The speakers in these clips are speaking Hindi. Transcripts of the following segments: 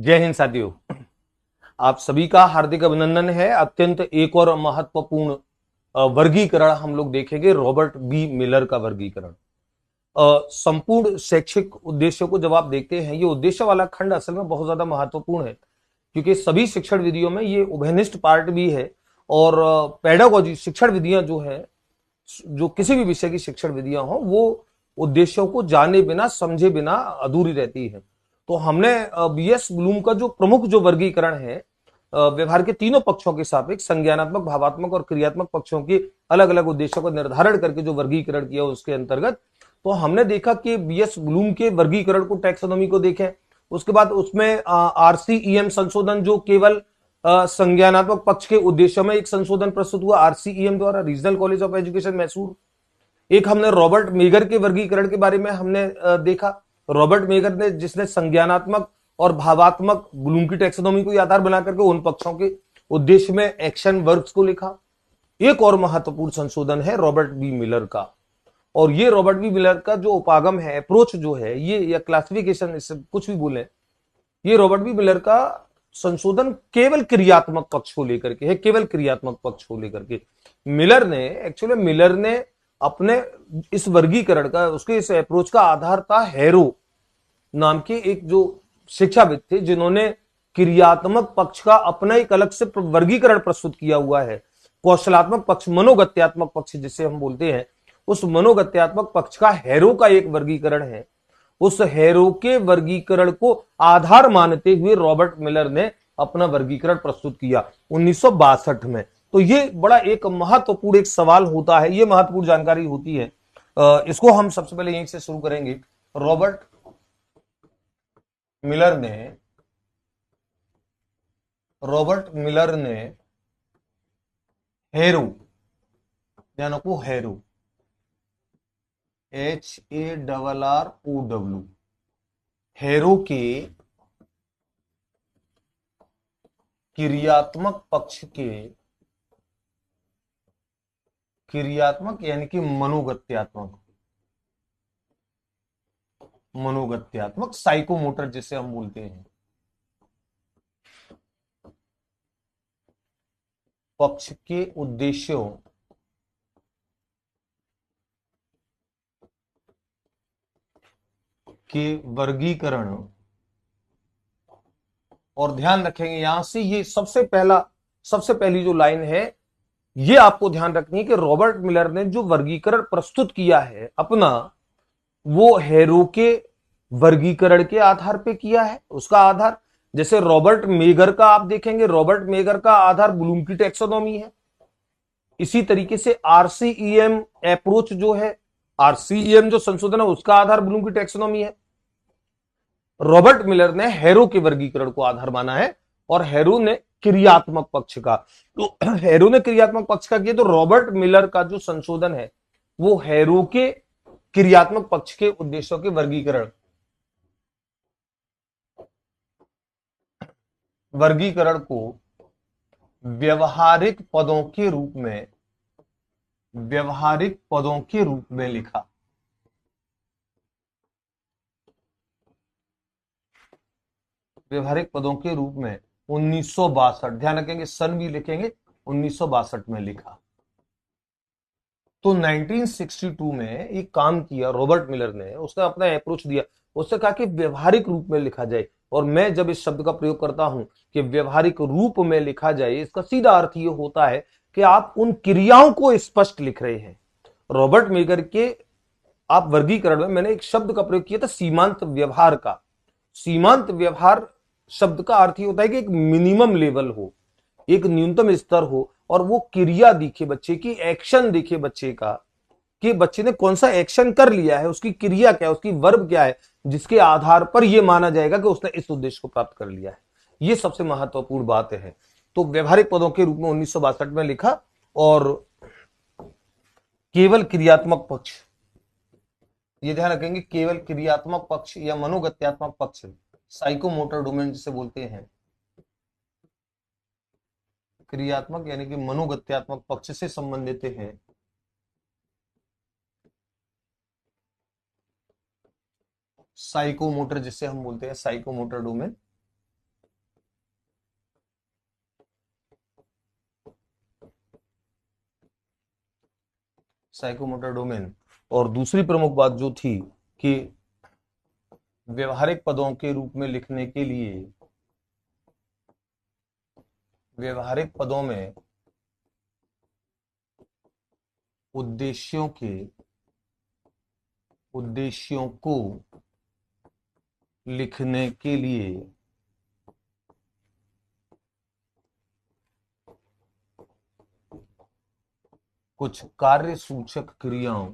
जय हिंद साथियों। आप सभी का हार्दिक अभिनंदन है। अत्यंत एक और महत्वपूर्ण वर्गीकरण हम लोग देखेंगे, रॉबर्ट बी मिलर का वर्गीकरण। संपूर्ण शैक्षिक उद्देश्यों को जब आप देखते हैं, ये उद्देश्य वाला खंड असल में बहुत ज्यादा महत्वपूर्ण है, क्योंकि सभी शिक्षण विधियों में ये उभयनिष्ठ पार्ट भी है। और पेडागोजी शिक्षण विधियां जो है, जो किसी भी विषय की शिक्षण विधियां हो, वो उद्देश्यों को जाने बिना समझे बिना अधूरी रहती है। तो हमने बीएस ब्लूम का जो प्रमुख जो वर्गीकरण है, व्यवहार के तीनों पक्षों के सापेक्ष संज्ञानात्मक, भावात्मक और क्रियात्मक पक्षों के अलग अलग उद्देश्यों का निर्धारण करके जो वर्गीकरण किया उसके अंतर्गत, तो हमने देखा कि बीएस ब्लूम के वर्गीकरण को, टैक्सोनॉमी को देखें। उसके बाद उसमें आरसीईएम संशोधन, जो केवल संज्ञानात्मक पक्ष के उद्देश्यों में एक संशोधन प्रस्तुत हुआ आरसीईएम द्वारा, regional college of education Mysore. एक हमने रॉबर्ट मेगर के वर्गीकरण के बारे में हमने देखा। रॉबर्ट मेगर ने, जिसने संज्ञानात्मक और भावात्मक ब्लूम की टैक्सोनॉमी को आधार बना करके उन पक्षों के उद्देश्य में एक्शन वर्ब्स को लिखा। एक और महत्वपूर्ण संशोधन है रॉबर्ट बी मिलर का, और ये रॉबर्ट बी मिलर का जो उपागम है, अप्रोच जो है ये, या क्लासिफिकेशन, इससे कुछ भी बोले, ये रॉबर्ट बी मिलर का संशोधन केवल क्रियात्मक पक्ष को लेकर के है, केवल क्रियात्मक पक्ष को लेकर के। मिलर ने अपने इस वर्गीकरण का, उसके इस अप्रोच का आधार था हैरो नाम के एक जो शिक्षाविद थे, जिन्होंने क्रियात्मक पक्ष का अपना एक अलग से वर्गीकरण प्रस्तुत किया हुआ है। कौशलात्मक पक्ष, मनोगत्यात्मक पक्ष जिसे हम बोलते हैं, उस मनोगत्यात्मक पक्ष का हैरो का एक वर्गीकरण है। उस हैरो के वर्गीकरण को आधार मानते हुए रॉबर्ट मिलर ने अपना वर्गीकरण प्रस्तुत किया 1962 में। तो ये बड़ा एक महत्वपूर्ण एक सवाल होता है, ये महत्वपूर्ण जानकारी होती है। इसको हम सबसे पहले यहीं से शुरू करेंगे। रॉबर्ट मिलर ने रॉबर्ट मिलर ने हैरो, ध्यान रखो, हैरो, HARROW, हैरो के क्रियात्मक पक्ष के, क्रियात्मक यानी कि मनोगत्यात्मक, मनोगत्यात्मक साइकोमोटर जिसे हम बोलते हैं, पक्ष के उद्देश्यों के वर्गीकरण। और ध्यान रखेंगे यहां से, ये सबसे पहली जो लाइन है, ये आपको ध्यान रखनी है कि रॉबर्ट मिलर ने जो वर्गीकरण प्रस्तुत किया है अपना, वो हैरो के वर्गीकरण के आधार पे किया है। उसका आधार, जैसे रॉबर्ट मेगर का आप देखेंगे, रॉबर्ट मेगर का आधार ब्लूम की टैक्सोनॉमी है। इसी तरीके से आरसीईएम अप्रोच जो है, आरसीईएम जो संशोधन है, उसका आधार ब्लूम की टैक्सोनॉमी है। रॉबर्ट मिलर ने हैरो के वर्गीकरण को आधार माना है, और हैरो ने क्रियात्मक पक्ष का। तो हैरो ने क्रियात्मक पक्ष का किया, तो रॉबर्ट मिलर का जो संशोधन है वो हैरो के क्रियात्मक पक्ष के उद्देश्यों के वर्गीकरण को व्यवहारिक पदों के रूप में, व्यवहारिक पदों के रूप में लिखा। व्यवहारिक पदों के रूप में 1962, ध्यान रखेंगे सन भी लिखेंगे, 1962 में लिखा। तो 1962 में एक काम किया रॉबर्ट मिलर ने, उसने अपना अप्रोच दिया। उसने कहा कि व्यवहारिक रूप में लिखा जाए। और मैं जब इस शब्द का प्रयोग करता हूं कि व्यवहारिक रूप में लिखा जाए, इसका सीधा अर्थ यह होता है कि आप उन क्रियाओं को स्पष्ट लिख रहे हैं। रॉबर्ट मिलर के आप वर्गीकरण में मैंने एक शब्द का प्रयोग किया था, सीमांत व्यवहार का। सीमांत व्यवहार शब्द का अर्थ ही होता है कि एक मिनिमम लेवल हो, एक न्यूनतम स्तर हो, और वो क्रिया दिखे बच्चे की, एक्शन दिखे बच्चे का, कि बच्चे ने कौन सा एक्शन कर लिया है, उसकी क्रिया क्या है, उसकी वर्ब क्या है, जिसके आधार पर यह माना जाएगा कि उसने इस उद्देश्य को प्राप्त कर लिया है। यह सबसे महत्वपूर्ण बात है। तो व्यवहारिक पदों के रूप में 1962 में लिखा। और केवल क्रियात्मक पक्ष, ये ध्यान रखेंगे, केवल क्रियात्मक पक्ष या मनोगत्यात्मक पक्ष, साइकोमोटर डोमेन जिसे बोलते हैं, क्रियात्मक यानी कि मनोगत्यात्मक पक्ष से संबंधित है। साइकोमोटर जिसे हम बोलते हैं, साइकोमोटर डोमेन, साइकोमोटर डोमेन। और दूसरी प्रमुख बात जो थी कि व्यवहारिक पदों के रूप में लिखने के लिए व्यवहारिक पदों में उद्देश्यों को लिखने के लिए कुछ कार्यसूचक क्रियाओं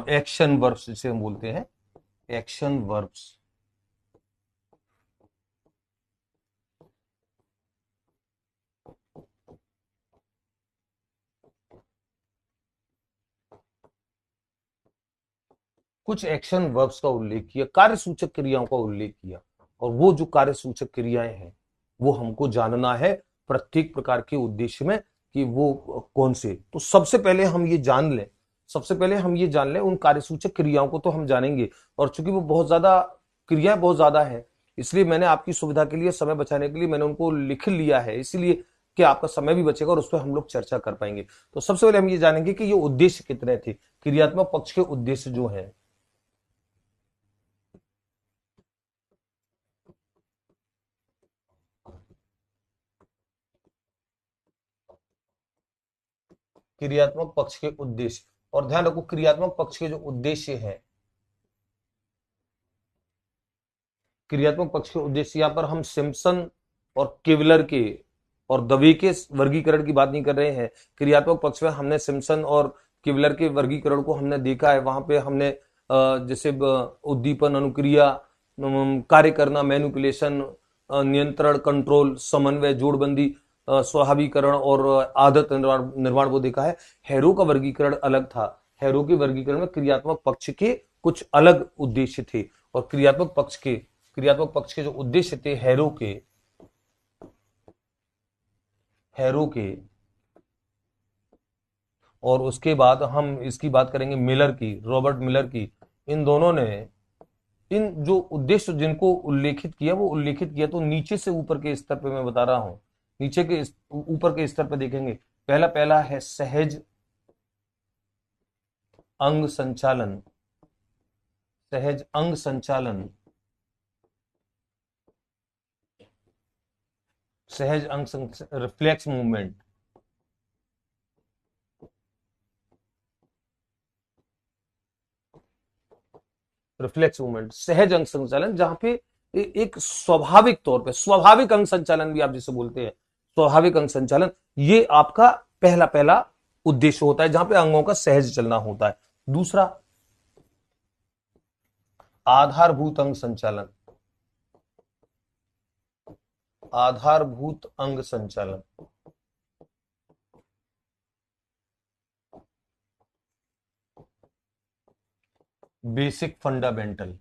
एक्शन वर्ब्स जिसे हम बोलते हैं, एक्शन वर्ब्स कुछ एक्शन वर्ब्स का उल्लेख किया, कार्यसूचक क्रियाओं का उल्लेख किया। और वो जो कार्यसूचक क्रियाएं हैं वो हमको जानना है प्रत्येक प्रकार के उद्देश्य में कि वो कौन से। तो सबसे पहले हम ये जान लें उन कार्यसूचक क्रियाओं को तो हम जानेंगे। और चूंकि वो क्रियाएं बहुत ज्यादा है, इसलिए मैंने आपकी सुविधा के लिए, समय बचाने के लिए मैंने उनको लिख लिया है, इसीलिए कि आपका समय भी बचेगा और उस पर हम लोग चर्चा कर पाएंगे। तो सबसे पहले हम ये जानेंगे कि ये उद्देश्य कितने थे, क्रियात्मक पक्ष के उद्देश्य जो है। क्रियात्मक पक्ष के उद्देश्य, और ध्यान रखो क्रियात्मक पक्ष के जो उद्देश्य है, क्रियात्मक पक्ष के उद्देश्य, यहां पर हम सिम्पसन और केवलर के और दवे के वर्गीकरण की बात नहीं कर रहे हैं। क्रियात्मक पक्ष में हमने सिम्पसन और केवलर के वर्गीकरण को हमने देखा है। वहां पे हमने जैसे उद्दीपन, अनुक्रिया, कार्य करना, मैनिपुलेशन, नियंत्रण, कंट्रोल, समन्वय, जोड़बंदी, स्वाभाविकरण और आदत निर्माण वो देखा है। हैरो का वर्गीकरण अलग था। हैरो के वर्गीकरण में क्रियात्मक पक्ष के कुछ अलग उद्देश्य थे। और क्रियात्मक पक्ष के जो उद्देश्य थे हैरो के, और उसके बाद हम इसकी बात करेंगे रॉबर्ट मिलर की। इन दोनों ने इन जो उद्देश्य जिनको उल्लेखित किया वो उल्लेखित किया तो नीचे से ऊपर के स्तर पे मैं बता रहा हूं। ऊपर के स्तर पे देखेंगे, पहला पहला है सहज अंग संचालन। सहज अंग संचालन, रिफ्लेक्स मूवमेंट। सहज अंग संचालन, जहां पे एक स्वाभाविक अंग संचालन भी आप जिसे बोलते हैं, स्वाभाविक अंग संचालन, ये आपका पहला पहला उद्देश्य होता है जहां पे अंगों का सहज चलना होता है। दूसरा, आधारभूत अंग संचालन। आधारभूत अंग संचालन, basic fundamental.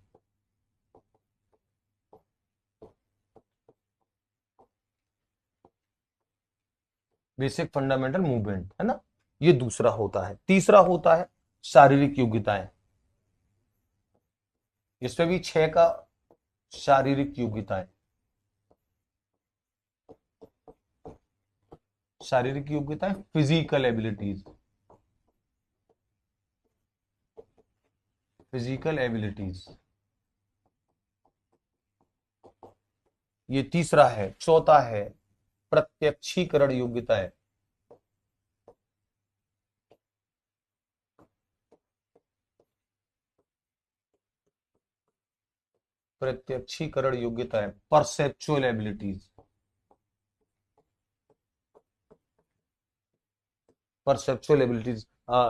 Basic fundamental movement है ना, ये दूसरा होता है। तीसरा होता है शारीरिक योग्यताएं। इसमें भी 6 का शारीरिक योग्यताएं। Physical abilities. ये तीसरा है। चौथा है प्रत्यक्षीकरण योग्यताएं। Perceptual abilities.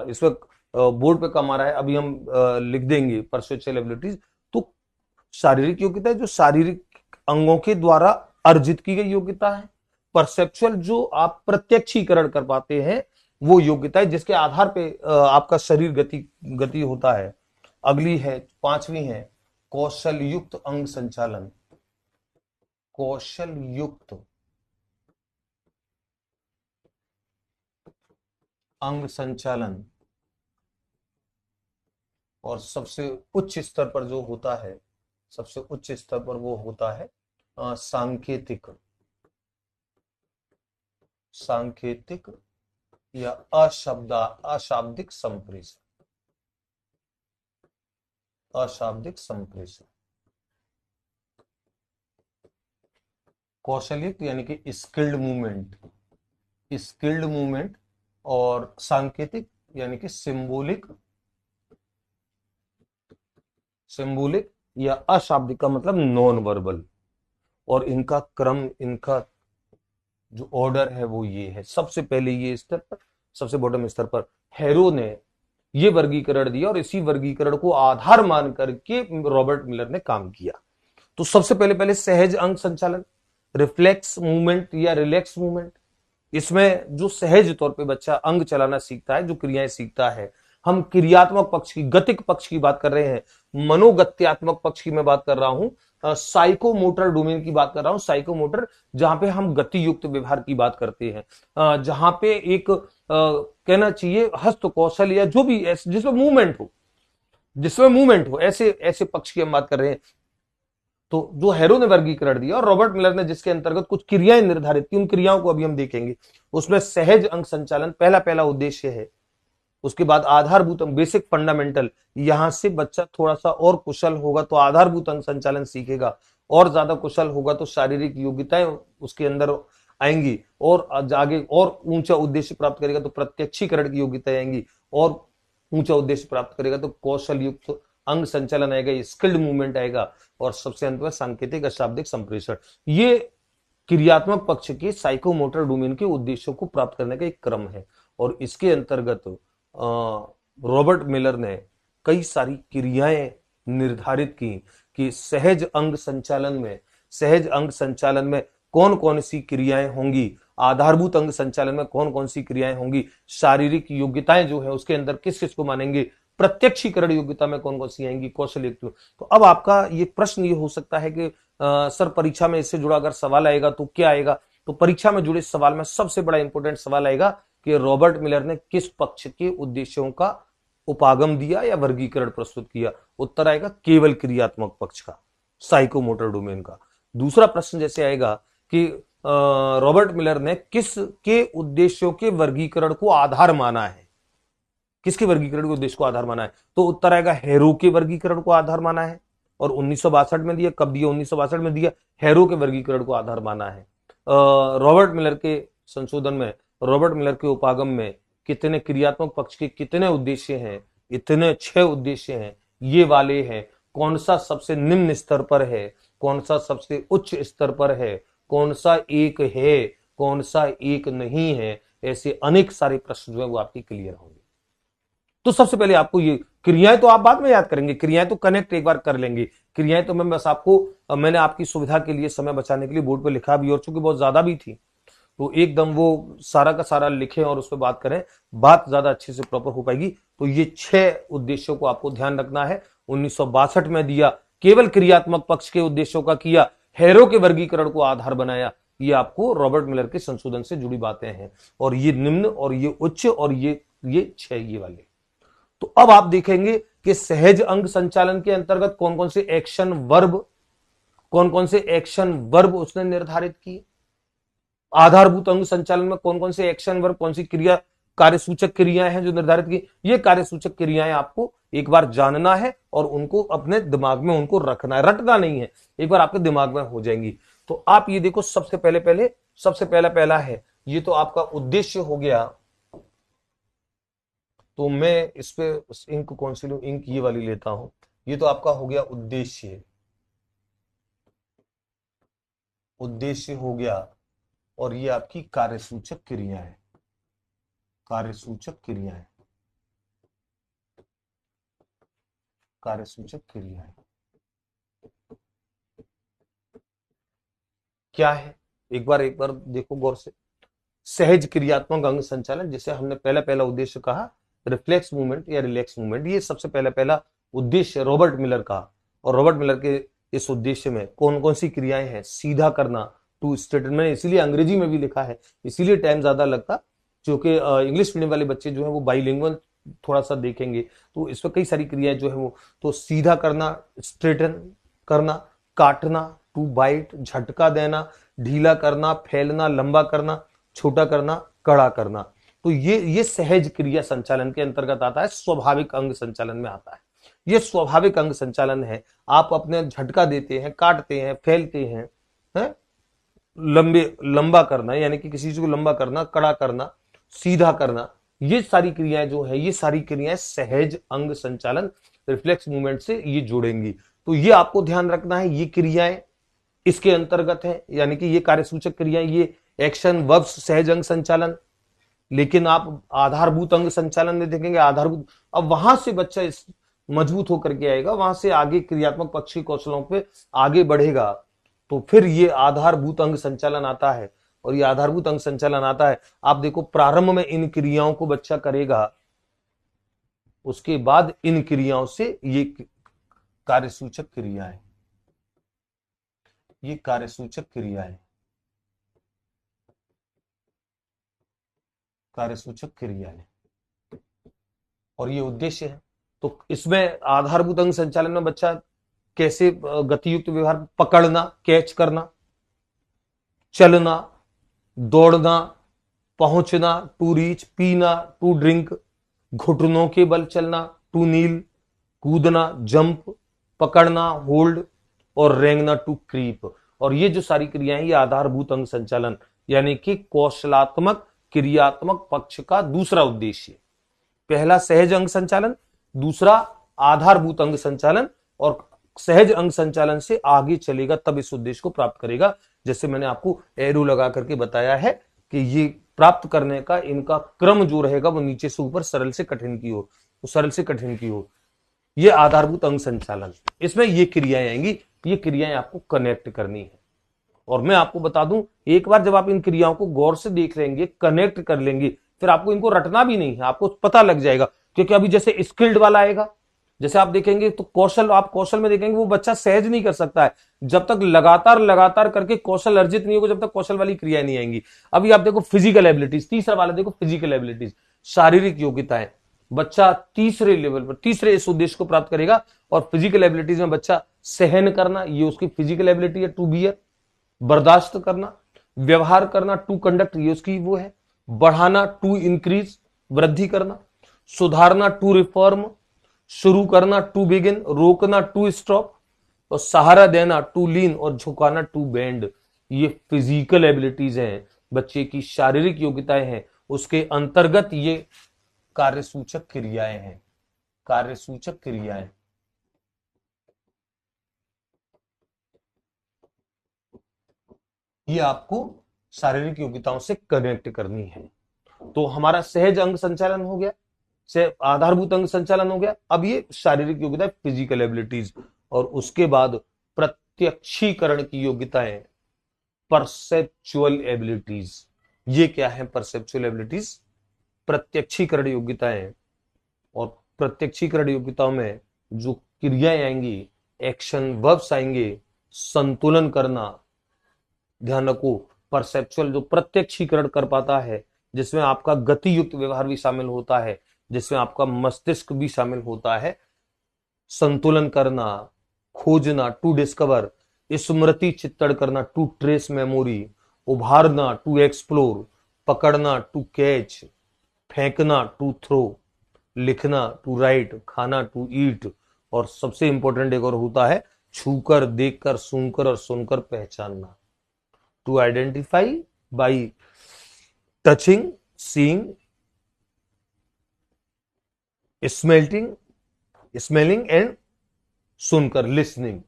इस वक्त बोर्ड पे कम आ रहा है, अभी हम लिख देंगे परसेप्चुअल एबिलिटीज। तो शारीरिक योग्यता है जो शारीरिक अंगों के द्वारा अर्जित की गई योग्यता है। परसेप्चुअल जो आप प्रत्यक्षीकरण कर पाते हैं वो योग्यता है जिसके आधार पे आपका शरीर गति होता है। अगली है, पांचवी है कौशल युक्त अंग संचालन। कौशल युक्त अंग संचालन, और सबसे उच्च स्तर पर जो होता है, सबसे उच्च स्तर पर वो होता है सांकेतिक, सांकेतिक या अशाब्दिक संप्रेषण, अशाब्दिक संप्रेषण। कौशलयुक्त यानी कि स्किल्ड मूवमेंट, स्किल्ड मूवमेंट, और सांकेतिक यानी कि सिंबॉलिक, सिंबॉलिक या अशाब्दिक का मतलब नॉन वर्बल। और इनका क्रम, इनका जो ऑर्डर है वो ये है। सबसे पहले ये स्तर पर, सबसे बॉटम स्तर पर हैरो ने ये वर्गीकरण दिया और इसी वर्गीकरण को आधार मान करके रॉबर्ट मिलर ने काम किया। तो सबसे पहले पहले सहज अंग संचालन, रिफ्लेक्स मूवमेंट या रिलैक्स मूवमेंट। इसमें जो सहज तौर पे बच्चा अंग चलाना सीखता है, जो क्रियाएं सीखता है, हम क्रियात्मक पक्ष की, गतिक पक्ष की बात कर रहे हैं, मनोगत्यात्मक पक्ष की मैं बात कर रहा हूं, साइकोमोटर डोमेन की बात कर रहा हूं। साइकोमोटर जहां पे हम गति युक्त व्यवहार की बात करते हैं, जहां पे एक कहना चाहिए हस्त कौशल या जो भी जिसमें मूवमेंट हो, जिसमें मूवमेंट हो, ऐसे ऐसे पक्ष की हम बात कर रहे हैं। तो जो हैरो ने वर्गीकरण दिया और रॉबर्ट मिलर ने जिसके अंतर्गत कुछ क्रियाएं निर्धारित की, उन क्रियाओं को अभी हम देखेंगे। उसमें सहज अंग संचालन पहला पहला उद्देश्य है। उसके बाद आधारभूत बेसिक फंडामेंटल, यहां से बच्चा थोड़ा सा और कुशल होगा तो आधारभूत अंग संचालन सीखेगा, और ज्यादा कुशल होगा तो शारीरिक योग्यताएं उसके अंदर आएंगी, और आगे और ऊंचा उद्देश्य प्राप्त करेगा तो प्रत्यक्षीकरण की योग्यताएं आएंगी, और ऊंचा उद्देश्य प्राप्त करेगा तो कौशल युक्त अंग संचालन आएगा, स्किल्ड मूवमेंट आएगा, और सबसे अंत में सांकेतिक अशाब्दिक संप्रेषण। ये क्रियात्मक पक्ष के साइकोमोटर डोमेन के उद्देश्यों को प्राप्त करने का एक क्रम है। और इसके अंतर्गत रॉबर्ट मिलर ने कई सारी क्रियाएं निर्धारित की कि सहज अंग संचालन में, सहज अंग संचालन में कौन कौन सी क्रियाएं होंगी, आधारभूत अंग संचालन में कौन कौन सी क्रियाएं होंगी, शारीरिक योग्यताएं जो है उसके अंदर किस किस को मानेंगे, प्रत्यक्षीकरण योग्यता में कौन कौन सी आएंगी, कौशल युक्त। तो अब आपका ये प्रश्न ये हो सकता है कि सर परीक्षा में इससे जुड़ा अगर सवाल आएगा तो क्या आएगा? तो परीक्षा में जुड़े सवाल में सबसे बड़ा इंपॉर्टेंट सवाल आएगा कि रॉबर्ट मिलर ने किस पक्ष के उद्देश्यों का उपागम दिया या वर्गीकरण प्रस्तुत किया? उत्तर आएगा केवल क्रियात्मक पक्ष का, साइकोमोटर डोमेन का। दूसरा प्रश्न जैसे आएगा कि रॉबर्ट मिलर ने किस के उद्देश्यों के वर्गीकरण को आधार माना है, किसके वर्गीकरण के उद्देश्य को आधार माना है? तो उत्तर आएगा हैरो के वर्गीकरण को आधार माना है। और 1962 में दिया, कब दिया? 1962 में दिया, हैरो के वर्गीकरण को आधार माना है। रॉबर्ट मिलर के संशोधन में, रॉबर्ट मिलर के उपागम में कितने क्रियात्मक पक्ष के कितने उद्देश्य हैं? इतने 6 उद्देश्य हैं, ये वाले हैं। कौन सा सबसे निम्न स्तर पर है, कौन सा सबसे उच्च स्तर पर है, कौन सा एक है, कौन सा एक नहीं है, ऐसे अनेक सारे प्रश्न जो है वो आपके क्लियर होंगे। तो सबसे पहले आपको ये क्रियाएं तो आप बाद में याद करेंगे, क्रियाएं तो कनेक्ट एक बार कर लेंगे। क्रियाएं तो मैं बस आपको, मैंने आपकी सुविधा के लिए, समय बचाने के लिए बोर्ड पर लिखा भी, और चूंकि बहुत ज्यादा भी थी तो एकदम वो सारा का सारा लिखें और उस पर बात करें, बात ज्यादा अच्छे से प्रॉपर हो पाएगी। तो ये 6 उद्देश्यों को आपको ध्यान रखना है। 1962 में दिया, केवल क्रियात्मक पक्ष के उद्देश्यों का किया, हैरो के वर्गीकरण को आधार बनाया। ये आपको रॉबर्ट मिलर के संशोधन से जुड़ी बातें हैं। और ये निम्न और ये उच्च और ये 6 ये वाले। तो अब आप देखेंगे कि सहज अंग संचालन के अंतर्गत कौन कौन से एक्शन वर्ब, कौन कौन से एक्शन वर्ब उसने निर्धारित किए। आधारभूत अंग संचालन में कौन कौन से एक्शन वर्ब, कौन सी क्रिया, कार्यसूचक क्रियाएं हैं जो निर्धारित की। ये कार्यसूचक क्रियाएं आपको एक बार जानना है और उनको अपने दिमाग में उनको रखना है, रटना नहीं है, एक बार आपके दिमाग में हो जाएंगी। तो आप ये देखो, सबसे पहले सबसे पहला है, ये तो आपका उद्देश्य हो गया। तो मैं इस पे इंक कौन सी लूं? इंक ये वाली लेता हूं। ये तो आपका हो गया उद्देश्य, उद्देश्य हो गया। और ये आपकी कार्यसूचक क्रिया है, कार्यसूचक क्रियाएं, कार्यसूचक क्रियाएं क्या है? एक बार देखो गौर से। सहज क्रियात्मक अंग संचालन, जिसे हमने पहला उद्देश्य कहा रिफ्लेक्स मूवमेंट या रिलैक्स मूवमेंट, ये सबसे पहला उद्देश्य रॉबर्ट मिलर का। और रॉबर्ट मिलर के इस उद्देश्य में कौन कौन सी क्रियाएं हैं? सीधा करना, टू स्ट्रेटन, मैंने इसीलिए अंग्रेजी में भी लिखा है, इसीलिए टाइम ज्यादा लगता, क्योंकि इंग्लिश मीडियम वाले बच्चे जो है वो बाइलिंगुअल थोड़ा सा देखेंगे तो इसमें कई सारी क्रियाएं जो है वो, तो सीधा करना, स्ट्रेटन करना, काटना, टू बाइट, झटका देना, ढीला करना, फैलना, लंबा करना, छोटा करना, कड़ा करना। तो ये सहज क्रिया संचालन के अंतर्गत आता है, स्वाभाविक अंग संचालन में आता है। ये स्वाभाविक अंग संचालन है। आप अपने झटका देते हैं, काटते हैं, फैलते हैं, लंबा करना यानी कि किसी चीज को लंबा करना, कड़ा करना, सीधा करना, ये सारी क्रियाएं जो है, ये सारी क्रियाएं सहज अंग संचालन रिफ्लेक्स मूवमेंट से ये जुड़ेंगी। तो ये आपको ध्यान रखना है, ये क्रियाएं इसके अंतर्गत है, यानी कि ये कार्यसूचक क्रियाएं, ये एक्शन वर्ब्स सहज अंग संचालन। लेकिन आप आधारभूत अंग संचालन में देखेंगे, आधारभूत, अब वहां से बच्चा इस मजबूत होकर के आएगा, वहां से आगे क्रियात्मक पक्षी कौशलों पे आगे बढ़ेगा, तो फिर ये आधारभूत अंग संचालन आता है। और ये आधारभूत अंग संचालन आता है, आप देखो प्रारंभ में इन क्रियाओं को बच्चा करेगा, उसके बाद इन क्रियाओं से ये कार्यसूचक क्रियाएं, ये कार्यसूचक क्रियाएं, कार्यसूचक क्रियाएं, और ये उद्देश्य है। तो इसमें आधारभूत अंग संचालन में बच्चा कैसे गतियुक्त व्यवहार, पकड़ना, कैच करना, चलना, दौड़ना, पहुंचना, टू रीच, पीना, टू ड्रिंक, घुटनों के बल चलना, टू नील, कूदना, जंप, पकड़ना, होल्ड, और रेंगना, टू क्रीप। और ये जो सारी क्रियाएं, ये आधारभूत अंग संचालन यानी कि कौशलात्मक क्रियात्मक पक्ष का दूसरा उद्देश्य। पहला सहज अंग संचालन, दूसरा आधारभूत अंग संचालन, और सहज अंग संचालन से आगे चलेगा तब इस उद्देश्य को प्राप्त करेगा। जैसे मैंने आपको एरो लगा करके बताया है कि ये प्राप्त करने का इनका क्रम जो रहेगा वो नीचे से ऊपर, सरल से कठिन की ओर, तो सरल से कठिन की ओर, ये आधारभूत अंग संचालन। इसमें ये क्रियाएं आएंगी, ये क्रियाएं आपको कनेक्ट करनी है। और मैं आपको बता दूं, एक बार जब आप इन क्रियाओं को गौर से देख लेंगे, कनेक्ट कर लेंगे, फिर आपको इनको रटना भी नहीं है, आपको पता लग जाएगा। क्योंकि अभी जैसे स्किल्ड वाला आएगा, जैसे आप देखेंगे तो कौशल, आप कौशल में देखेंगे वो बच्चा सहज नहीं कर सकता है जब तक लगातार लगातार करके कौशल अर्जित नहीं होगा, जब तक कौशल वाली क्रियाएं नहीं आएंगी। अभी आप देखो फिजिकल एबिलिटीज, तीसरा वाला देखो फिजिकल एबिलिटीज, शारीरिक योग्यताएं, बच्चा तीसरे लेवल पर, तीसरे इस उद्देश्य को प्राप्त करेगा। और फिजिकल एबिलिटीज में बच्चा सहन करना, ये उसकी फिजिकल एबिलिटी है, टू बियर, बर्दाश्त करना, व्यवहार करना, टू कंडक्ट, ये उसकी वो है, बढ़ाना, टू इंक्रीज, वृद्धि करना, सुधारना, टू रिफॉर्म, शुरू करना, टू बिगिन, रोकना, टू स्टॉप, और सहारा देना, टू लीन, और झुकाना, टू बेंड। ये फिजिकल एबिलिटीज हैं, बच्चे की शारीरिक योग्यताएं हैं, उसके अंतर्गत ये कार्यसूचक क्रियाएं हैं, कार्यसूचक क्रियाएं। ये आपको शारीरिक योग्यताओं से कनेक्ट करनी है। तो हमारा सहज अंग संचालन हो गया, से आधारभूत अंग संचालन हो गया। अब ये शारीरिक योग्यता, फिजिकल एबिलिटीज, और उसके बाद प्रत्यक्षीकरण की योग्यताएं, परसेप्चुअल एबिलिटीज। ये क्या है परसेप्चुअल एबिलिटीज? प्रत्यक्षीकरण योग्यताएं। और प्रत्यक्षीकरण योग्यताओं में जो क्रियाएं आएंगी, एक्शन वर्ब्स आएंगे, संतुलन करना, ध्यान रखो, परसेप्चुअल जो प्रत्यक्षीकरण कर पाता है, जिसमें आपका गति युक्त व्यवहार भी शामिल होता है, जिसमें आपका मस्तिष्क भी शामिल होता है। संतुलन करना, खोजना, टू डिस्कवर, स्मृति चित्तड़ करना, टू ट्रेस मेमोरी, उभारना, टू एक्सप्लोर, पकड़ना, टू कैच, फेंकना, टू थ्रो, लिखना, टू राइट, खाना, टू ईट, और सबसे इंपॉर्टेंट एक और होता है, छूकर, देखकर, सूंघकर और सुनकर पहचानना, to identify by touching, seeing, smelling and सुनकर, लिसनिंग।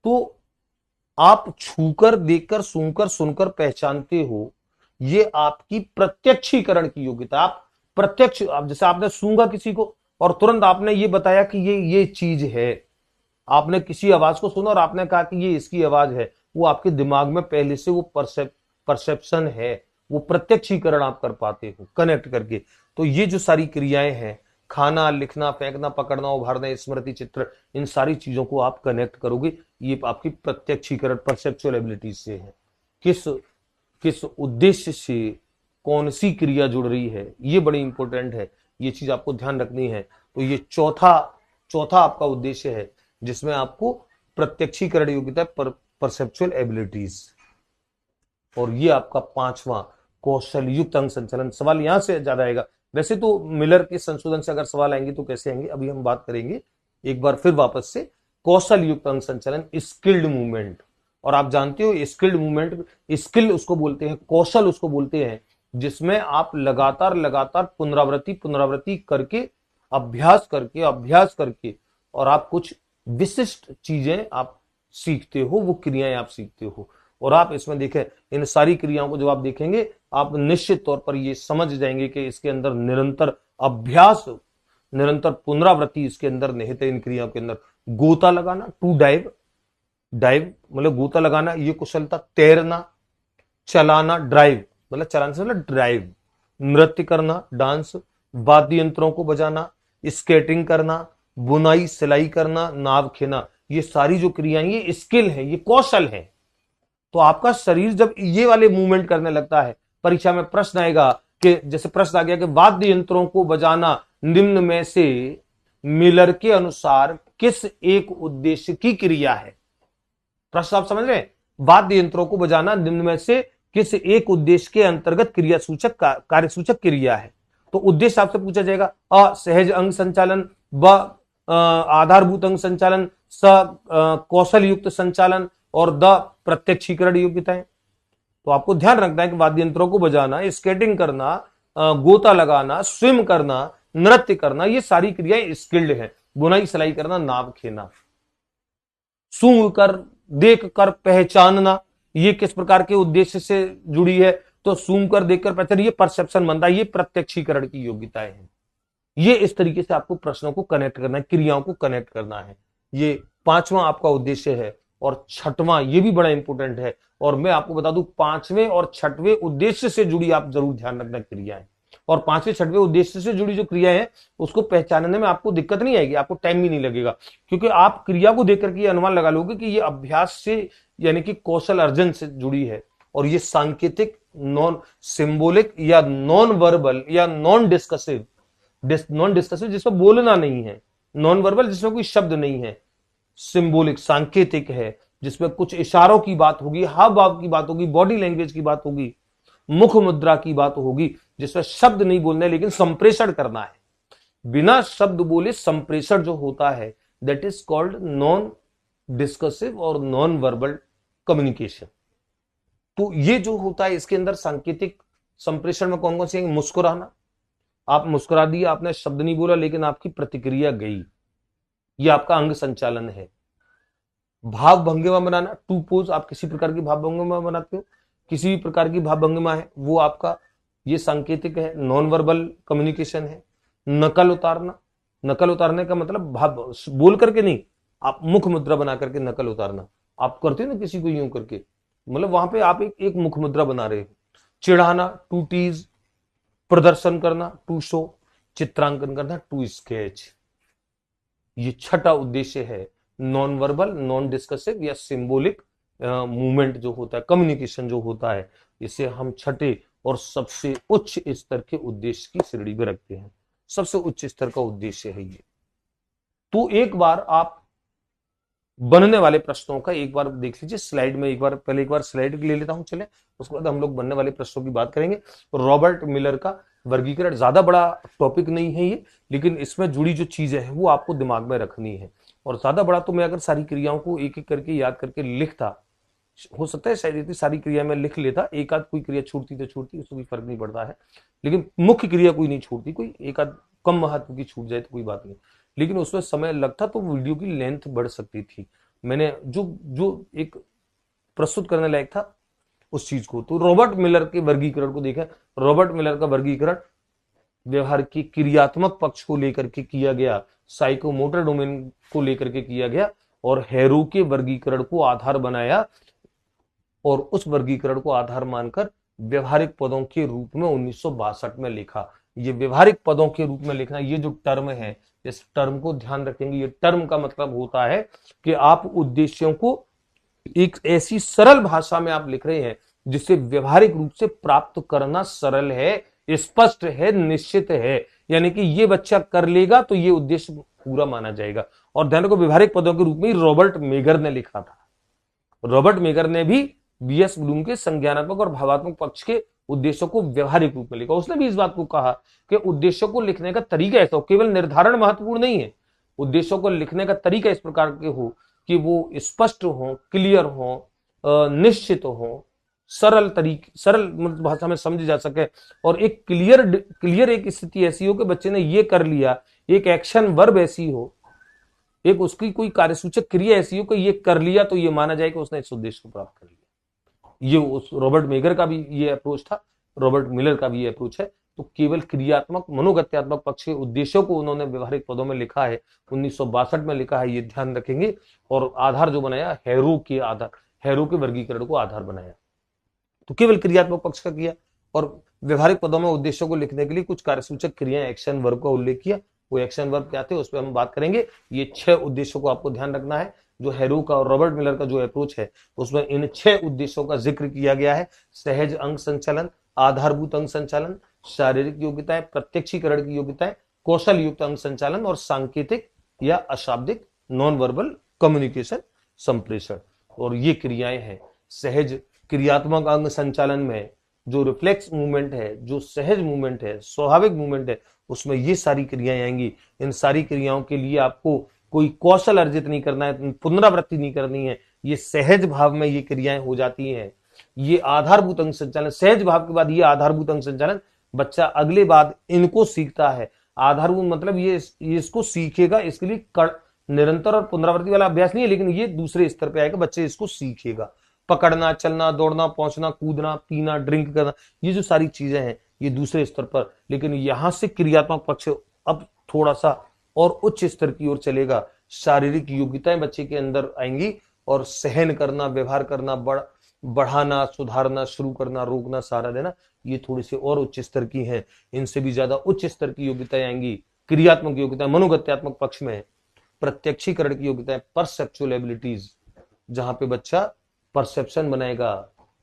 तो आप छूकर, देखकर, सूंघकर, सुनकर पहचानते हो, ये आपकी प्रत्यक्षीकरण की योग्यता। आप प्रत्यक्ष, आप जैसे आपने सूंघा किसी को और तुरंत आपने ये बताया कि ये चीज है, आपने किसी आवाज को सुना और आपने कहा कि ये इसकी आवाज है, वो आपके दिमाग में पहले से वो परसेप्शन है, वो प्रत्यक्षीकरण आप कर पाते हो कनेक्ट करके। तो ये जो सारी क्रियाएं हैं, खाना, लिखना, फेंकना, पकड़ना, उभारना, स्मृति चित्र, इन सारी चीजों को आप कनेक्ट करोगे, ये आपकी प्रत्यक्षीकरण परसेप्चुअल एबिलिटीज से है। किस उद्देश्य से कौन सी क्रिया जुड़ रही है, ये बड़ी इंपॉर्टेंट है। ये चीज आपको ध्यान रखनी है। तो ये चौथा आपका उद्देश्य है, जिसमें आपको प्रत्यक्षीकरण योग्यता, परसेप्चुअल एबिलिटीज, और ये आपका पांचवा कौशल युक्त अंग संचालन। सवाल यहां से ज्यादा आएगा। वैसे तो मिलर के संशोधन से अगर सवाल आएंगे तो कैसे आएंगे, अभी हम बात करेंगे एक बार फिर वापस से। कौशल युक्त अंग संचालन, स्किल्ड मूवमेंट। और आप जानते हो स्किल्ड मूवमेंट, स्किल उसको बोलते हैं, कौशल उसको बोलते हैं जिसमें आप लगातार पुनरावृत्ति करके, अभ्यास करके और आप कुछ विशिष्ट चीजें आप सीखते हो, वो क्रियाएं आप सीखते हो। और आप इसमें देखें, इन सारी क्रियाओं को जब आप देखेंगे आप निश्चित तौर पर ये समझ जाएंगे कि इसके अंदर निरंतर अभ्यास, निरंतर पुनरावृत्ति इसके अंदर निहित है। इन क्रियाओं के अंदर गोता लगाना, टू डाइव, डाइव मतलब गोता लगाना, ये कुशलता। तैरना, चलाना, ड्राइव मतलब चलाने से मतलब ड्राइव। नृत्य करना, डांस। वाद्य यंत्रों को बजाना, स्केटिंग करना, बुनाई सिलाई करना, नाव खेना, ये सारी जो क्रियाएं ये स्किल है, ये कौशल है। तो आपका शरीर जब ये वाले मूवमेंट करने लगता है, परीक्षा में प्रश्न आएगा कि जैसे प्रश्न आ गया कि वाद्य यंत्रों को बजाना निम्न में से मिलर के अनुसार किस एक उद्देश्य की क्रिया है। प्रश्न आप समझ रहे हैं, वाद्य यंत्रों को बजाना निम्न में से किस एक उद्देश्य के अंतर्गत क्रिया सूचक कार्यसूचक क्रिया है। तो उद्देश्य आपसे पूछा जाएगा अ सहज अंग संचालन, ब आधारभूत अंग संचालन, स कौशल युक्त संचालन और द प्रत्यक्षीकरण योग्यताएं। तो आपको ध्यान रखना है कि वाद्य यंत्रों को बजाना, स्केटिंग करना, गोता लगाना, स्विम करना, नृत्य करना, ये सारी क्रियाएं स्किल्ड है। बुनाई सिलाई करना, नाव खेना। सूंघ कर, देख कर, पहचानना, ये किस प्रकार के उद्देश्य से जुड़ी है, तो सूंघ कर, देख कर पहचान, ये परसेप्शन बनता है, ये प्रत्यक्षीकरण की योग्यताएं हैं। ये इस तरीके से आपको प्रश्नों को कनेक्ट करना है, क्रियाओं को कनेक्ट करना है। ये पांचवा आपका उद्देश्य है। और छठवां, ये भी बड़ा इंपॉर्टेंट है, और मैं आपको बता दूं पांचवें और छठवें उद्देश्य से जुड़ी आप जरूर ध्यान रखना क्रियाएं। और पांचवें छठवें उद्देश्य से जुड़ी जो क्रियाएं हैं उसको पहचानने में आपको दिक्कत नहीं आएगी, आपको टाइम भी नहीं लगेगा, क्योंकि आप क्रिया को देख करके ये अनुमान लगा लोगे कि ये अभ्यास से यानी कि कौशल अर्जन से जुड़ी है। और ये सांकेतिक, नॉन सिंबॉलिक या नॉन वर्बल या नॉन डिस्कसिव जिसमें बोलना नहीं है, नॉन वर्बल जिसमें कोई शब्द नहीं है, सिंबॉलिक सांकेतिक है जिसमें कुछ इशारों की बात होगी, हाव भाव की बात होगी, बॉडी लैंग्वेज की बात होगी, मुख मुद्रा की बात होगी, जिसमें शब्द नहीं बोलने लेकिन संप्रेषण करना है, बिना शब्द बोले संप्रेषण जो होता है, दैट इज कॉल्ड नॉन डिस्कसिव और नॉन वर्बल कम्युनिकेशन। तो ये जो होता है इसके अंदर सांकेतिक संप्रेषण में कौन कौन सी, मुस्कुराना, आप मुस्कुरा दिया, आपने शब्द नहीं बोला लेकिन आपकी प्रतिक्रिया गई, ये आपका अंग संचालन है। भाव भंगिमा बनाना, टू पोज, आप किसी प्रकार की भाव भंगिमा बनाते हो, किसी भी प्रकार की भाव भंगिमा है वो आपका ये सांकेतिक है, नॉन वर्बल कम्युनिकेशन है। नकल उतारना, नकल उतारने का मतलब भाव बोल करके नहीं, आप मुख मुद्रा बना करके नकल उतारना, आप करते हो ना किसी को यूं करके, मतलब वहां पे आप एक मुख मुद्रा बना रहे हो। चिढ़ाना, टू टीज, प्रदर्शन करना, टू शो, चित्रांकन करना, टू स्केच। ये छठा उद्देश्य है, नॉन वर्बल, नॉन डिस्कसिव या सिंबॉलिक मूवमेंट जो होता है, कम्युनिकेशन जो होता है, इसे हम छठे और सबसे उच्च स्तर के उद्देश्य की श्रेणी में रखते हैं। सबसे उच्च स्तर का उद्देश्य है ये। तो एक बार आप बनने वाले प्रश्नों का एक बार देख लीजिए स्लाइड में, पहले एक बार स्लाइड ले लेता हूं, चले उसके बाद हम लोग बनने वाले प्रश्नों की बात करेंगे। रॉबर्ट मिलर का वर्गीकरण, ज्यादा बड़ा टॉपिक नहीं है ये, लेकिन इसमें जुड़ी जो चीजें हैं वो आपको दिमाग में रखनी है। और ज्यादा बड़ा तो मैं अगर सारी क्रियाओं को एक एक करके याद करके लिखता, हो सकता है शायद इतनी सारी क्रिया में लिख लेता, एक आध कोई क्रिया छूटती तो छूटती, उसको भी फर्क नहीं पड़ता है, लेकिन मुख्य क्रिया कोई नहीं छूटती, कोई एक आध कम महत्व की छूट जाए तो कोई बात नहीं, लेकिन उसमें समय लगता तो वीडियो की लेंथ बढ़ सकती थी। मैंने जो एक प्रस्तुत करने लायक था उस चीज को, तो रॉबर्ट मिलर के वर्गीकरण को देखा। रॉबर्ट मिलर का वर्गीकरण व्यवहार की क्रियात्मक पक्ष को लेकर के किया गया, साइकोमोटर डोमेन को लेकर के किया गया, और हैरो के वर्गीकरण को आधार बनाया, और उस वर्गीकरण को आधार मानकर व्यवहारिक पदों के रूप में 1962 में लिखा। ये व्यवहारिक पदों के रूप में लिखना, ये जो टर्म है, इस टर्म को ध्यान रखेंगे। ये टर्म का मतलब होता है कि आप उद्देश्यों को एक ऐसी सरल भाषा में आप लिख रहे हैं जिसे व्यवहारिक रूप से प्राप्त करना सरल है, स्पष्ट है, निश्चित है। यानी कि ये बच्चा कर लेगा तो ये उद्देश्य पूरा माना जाएगा। और ध्यान रखो, व्यवहारिक पदों के रूप में रॉबर्ट मेगर ने लिखा था। रॉबर्ट मेगर ने भी बीएस ब्लूम के संज्ञानात्मक और भावात्मक पक्ष के उद्देश्यों को व्यवहारिक रूप में लिखा। उसने भी इस बात को कहा कि उद्देश्यों को लिखने का तरीका ऐसा हो, केवल निर्धारण महत्वपूर्ण नहीं है, उद्देश्यों को लिखने का तरीका इस प्रकार के हो कि वो स्पष्ट हो, क्लियर हो, निश्चित हो, सरल भाषा में समझी जा सके, और एक क्लियर एक स्थिति ऐसी हो कि बच्चे ने ये कर लिया, एक एक्शन वर्ब ऐसी हो, एक उसकी कोई कार्यसूचक क्रिया ऐसी हो कि ये कर लिया तो ये माना जाए कि उसने इस उद्देश्य को प्राप्त कर लिया। ये उस रॉबर्ट मेगर का भी ये अप्रोच था, रॉबर्ट मिलर का भी ये अप्रोच है। तो केवल क्रियात्मक मनोगत्यात्मक पक्ष के उद्देश्यों को उन्होंने व्यवहारिक पदों में लिखा है, 1962 में लिखा है, ये ध्यान रखेंगे। और आधार जो बनाया हैरो के वर्गीकरण को आधार बनाया। तो केवल क्रियात्मक पक्ष का किया और व्यवहारिक पदों में उद्देश्यों को लिखने के लिए कुछ कार्यसूचक क्रियाएं, एक्शन वर्ब का उल्लेख किया। वो एक्शन वर्ब क्या थे उस पर हम बात करेंगे। ये 6 उद्देश्यों को आपको ध्यान रखना है। जो हैरो का और रॉबर्ट मिलर का जो अप्रोच है उसमें इन 6 उद्देश्यों का जिक्र किया गया है। सहज अंग संचालन, आधारभूत अंग संचालन, शारीरिक योग्यताएं, प्रत्यक्षीकरण की योग्यताएं, कौशल युक्त अंग संचालन और सांकेतिक या अशाब्दिक नॉन वर्बल कम्युनिकेशन संप्रेषण। और ये क्रियाएं हैं सहज क्रियात्मक अंग संचालन में। जो रिफ्लेक्स मूवमेंट है, जो सहज मूवमेंट है, स्वाभाविक मूवमेंट है, उसमें ये सारी क्रियाएं आएंगी। इन सारी क्रियाओं के लिए आपको कोई कौशल अर्जित नहीं करना है, पुनरावृत्ति नहीं करनी है, ये सहज भाव में ये क्रियाएं हो जाती हैं। ये आधारभूत अंग संचालन, सहज भाव के बाद ये आधारभूत अंग संचालन, बच्चा अगले बाद इनको सीखता है। आधारभूत मतलब ये इसको सीखेगा, इसके लिए निरंतर और पुनरावृत्ति वाला अभ्यास नहीं है, लेकिन ये दूसरे स्तर पे आएगा, बच्चे इसको सीखेगा। पकड़ना, चलना, दौड़ना, पहुंचना, कूदना, पीना, ड्रिंक करना, ये जो सारी चीजें हैं ये दूसरे स्तर पर। लेकिन यहां से क्रियात्मक पक्ष अब थोड़ा सा और उच्च स्तर की ओर चलेगा। शारीरिक योग्यताएं बच्चे के अंदर आएंगी और सहन करना, व्यवहार करना, बढ़ाना, सुधारना, शुरू करना, रोकना, सहारा देना, ये थोड़ी सी और उच्च स्तर की हैं। इनसे भी ज्यादा उच्च स्तर की योग्यताएं आएंगी। क्रियात्मक योग्यताएं मनोगत्यात्मक पक्ष में, प्रत्यक्षीकरण की योग्यताएं, परसेप्चुअल एबिलिटीज, जहां पे बच्चा परसेप्शन बनाएगा,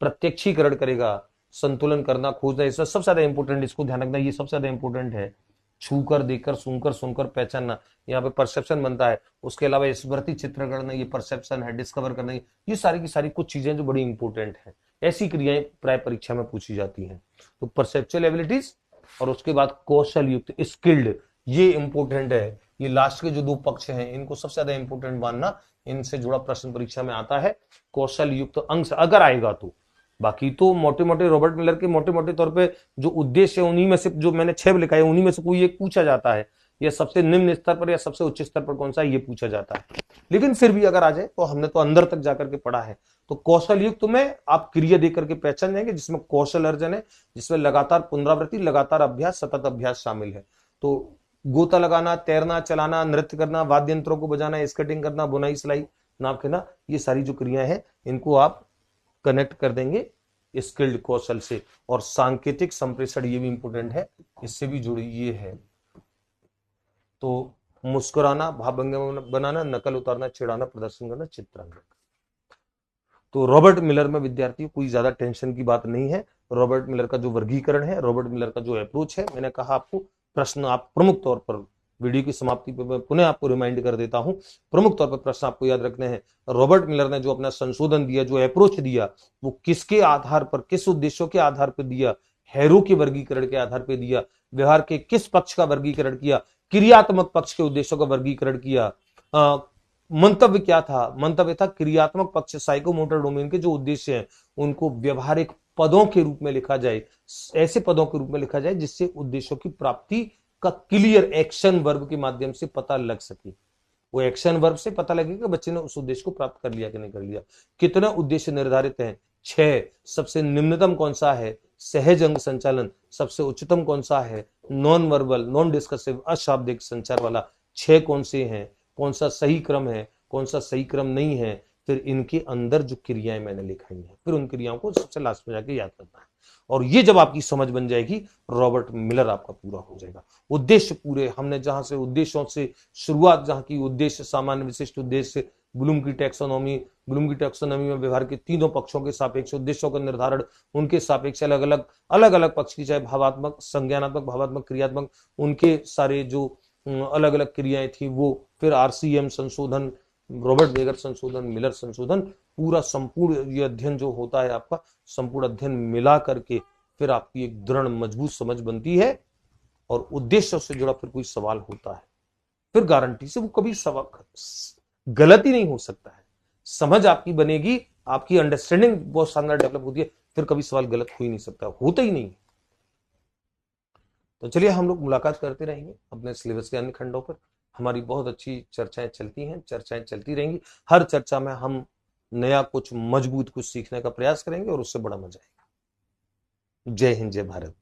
प्रत्यक्षीकरण करेगा, संतुलन करना, खोजना, ये सबसे ज्यादा इंपॉर्टेंट, इसको ध्यान रखना, ये सबसे ज्यादा इंपॉर्टेंट है। छूकर, देखकर, सुनकर, सुनकर पहचानना, यहाँ पे परसेप्शन बनता है। उसके अलावा स्मृति चित्र करना, ये परसेप्शन है। डिस्कवर करना, ये सारी की सारी कुछ चीजें जो बड़ी इंपॉर्टेंट है। ऐसी क्रियाएं प्राय परीक्षा में पूछी जाती हैं। तो परसेप्चुअल एबिलिटीज और उसके बाद कौशल युक्त स्किल्ड, ये इंपॉर्टेंट है। ये लास्ट के जो 2 पक्ष हैं इनको सबसे ज्यादा इंपॉर्टेंट मानना, इनसे जुड़ा प्रश्न परीक्षा में आता है। कौशल युक्त अंग अगर आएगा तो, बाकी तो मोटे मोटे रॉबर्ट मिलर के मोटे मोटे तौर पे जो उद्देश्य है उन्हीं में से, जो मैंने 6 लिखा है उन्हीं में से कोई एक पूछा जाता है। या सबसे निम्न स्तर पर या सबसे उच्च स्तर पर कौन सा, ये पूछा जाता है। लेकिन फिर भी अगर आ जाए तो हमने तो अंदर तक जाकर के पढ़ा है। तो कौशल युक्त में आप क्रिया देकर के पहचान जाएंगे जिसमें कौशल अर्जन है, जिसमें लगातार पुनरावृत्ति, लगातार अभ्यास, सतत अभ्यास शामिल है। तो गोता लगाना, तैरना, चलाना, नृत्य करना, वाद्य यंत्रों को बजाना, स्केटिंग करना, बुनाई, सिलाई, नाप खेलना, ये सारी जो क्रियाएं हैं इनको आप कनेक्ट कर देंगे स्किल्ड कौशल से। और सांकेतिक संप्रेषण, ये भी इंपॉर्टेंट है, इससे भी जुड़ी ये है। तो मुस्कुराना, भावभंगिमा बनाना, नकल उतारना, चिढ़ाना, प्रदर्शन करना, चित्रांकन। तो रॉबर्ट मिलर में विद्यार्थियों कोई ज्यादा टेंशन की बात नहीं है। रॉबर्ट मिलर का जो वर्गीकरण है, रॉबर्ट मिलर का जो अप्रोच है, मैंने कहा आपको प्रश्न आप प्रमुख तौर पर वीडियो की समाप्ति पर पुनः आपको रिमाइंड कर देता हूं, प्रमुख तौर पर प्रश्न आपको याद रखने हैं। रॉबर्ट मिलर ने जो अपना संशोधन दिया, जो अप्रोच दिया, वो किसके आधार पर, किस उद्देश्यों के आधार पर दिया? हैरो के वर्गीकरण के आधार पर दिया। व्यवहार के किस पक्ष का वर्गीकरण किया? क्रियात्मक पक्ष के उद्देश्यों का वर्गीकरण किया। मंतव्य क्या था? मंतव्य था क्रियात्मक पक्ष, साइकोमोटर डोमेन के जो उद्देश्य हैं उनको व्यवहारिक पदों के रूप में लिखा जाए, ऐसे पदों के रूप में लिखा जाए जिससे उद्देश्यों की प्राप्ति का क्लियर एक्शन वर्ब के माध्यम से पता लग सके। वो एक्शन वर्ब से पता लगेगा बच्चे ने उस उद्देश्य को प्राप्त कर लिया कि नहीं कर लिया। कितने उद्देश्य निर्धारित हैं? 6। सबसे निम्नतम कौन सा है? सहज अंग संचालन। सबसे उच्चतम कौन सा है? नॉन वर्बल, नॉन डिस्कसिव, अशाब्दिक संचार वाला। 6 कौन से हैं? कौन सा सही क्रम है, कौन सा सही क्रम नहीं है? फिर इनके अंदर जो क्रियाएं मैंने लिखाई हैं, फिर उन क्रियाओं को सबसे लास्ट में जाके याद करना है। और ये जब आपकी समझ बन जाएगी, रॉबर्ट मिलर आपका पूरा हो जाएगा। उद्देश्य पूरे, हमने जहां से उद्देश्यों से शुरुआत जहां की, उद्देश्य, सामान्य, विशिष्ट उद्देश्य, ब्लूम की टैक्सोनॉमी में व्यवहार के तीनों पक्षों के सापेक्ष उद्देश्यों का निर्धारण, उनके सापेक्ष अलग अलग पक्ष की, चाहे भावात्मक, संज्ञानात्मक, भावात्मक, क्रियात्मक, उनके सारे जो अलग अलग क्रियाएं थी वो, फिर आरसीएम संशोधन, रॉबर्ट बेगर संशोधन, मिलर संशोधन, पूरा संपूर्ण ये अध्ययन जो होता है आपका, संपूर्ण अध्ययन मिला करके फिर आपकी एक दृढ़ मजबूत समझ बनती है, और उद्देश्य से जुड़ा फिर कोई सवाल होता है, फिर गारंटी से वो कभी सवाल गलत ही नहीं हो सकता है। समझ आपकी बनेगी, आपकी अंडरस्टैंडिंग बहुत शानदार डेवलप होती है, फिर कभी सवाल गलत हो ही नहीं सकता, होता ही नहीं। तो चलिए हम लोग मुलाकात करते रहेंगे अपने सिलेबस के अन्य खंडों पर। हमारी बहुत अच्छी चर्चाएं चलती हैं, चर्चाएं चलती रहेंगी। हर चर्चा में हम नया कुछ मजबूत कुछ सीखने का प्रयास करेंगे और उससे बड़ा मजा आएगा। जय हिंद, जय भारत।